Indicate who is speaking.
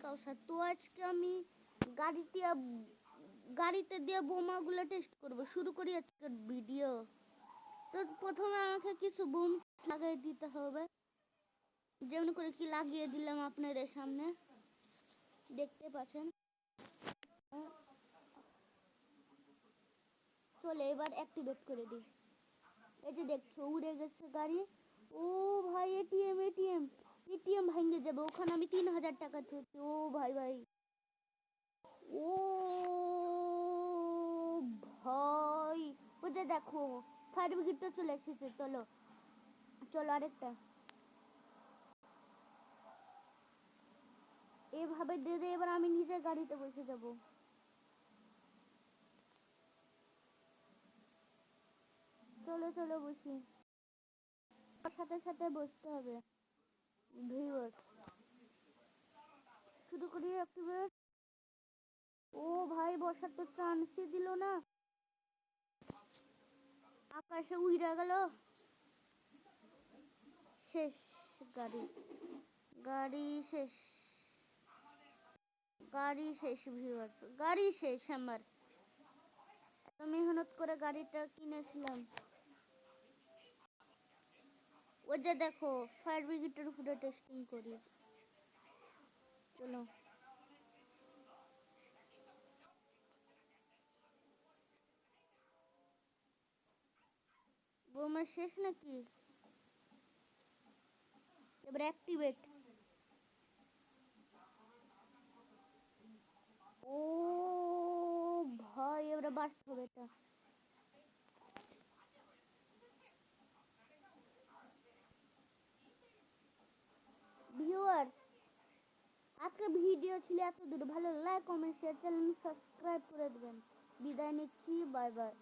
Speaker 1: কাউসার। তো আজকে আমি গাড়িতে দিয়ে বোমাগুলো টেস্ট করব। শুরু করি আজকের ভিডিও। তো প্রথমে আমাকে কিছু বুম লাগিয়ে দিতে হবে, যেমন করে কি লাগিয়ে দিলাম আপনাদের সামনে দেখতে পাচ্ছেন। চলে এবার অ্যাক্টিভেট করে দিই। এই যে দেখছো উড়ে গেছে গাড়ি। ও ভাই এটিএম এটিএম এটিএম ভেঙে যাবে, ওখানে আমি 3000 টাকা ধরছি। ও ভাই ভাই, ও ভাই, ওটা দেখো ফায়ার ব্রিগেডটা চলে এসেছে। চলো চলো আরেকটা এভাবে দিয়ে দিয়ে এবার আমি নিজে গাড়িতে বসে যাব। চলো চলো বসি, সাথে সাথে বসতে হবে। ভিউয়ার শুরু করি অ্যাক্টিভেট। ও ভাই বসার তো চান্সই দিল না, আকাশে উড়ে গেল। শেষ গাড়ি, গাড়ি শেষ, গাড়ি শেষ ভিউয়ার্স, গাড়ি শেষ আমার। এত মেহনত করে গাড়িটা কিনেছিলাম। ওই যে দেখো ফায়ার ব্রিগেডের উপরে টেস্টিং করি। চলো বোমা শেষ নাকি? এবার অ্যাক্টিভেট। ও ভাই এবারে বাস্ট হবে এটা। ভিউয়ার আজকে ভিডিও ছিল এত দূর, ভালো like comment share channel subscribe করে দেবেন। বিদায় নিচ্ছি, বাই বাই।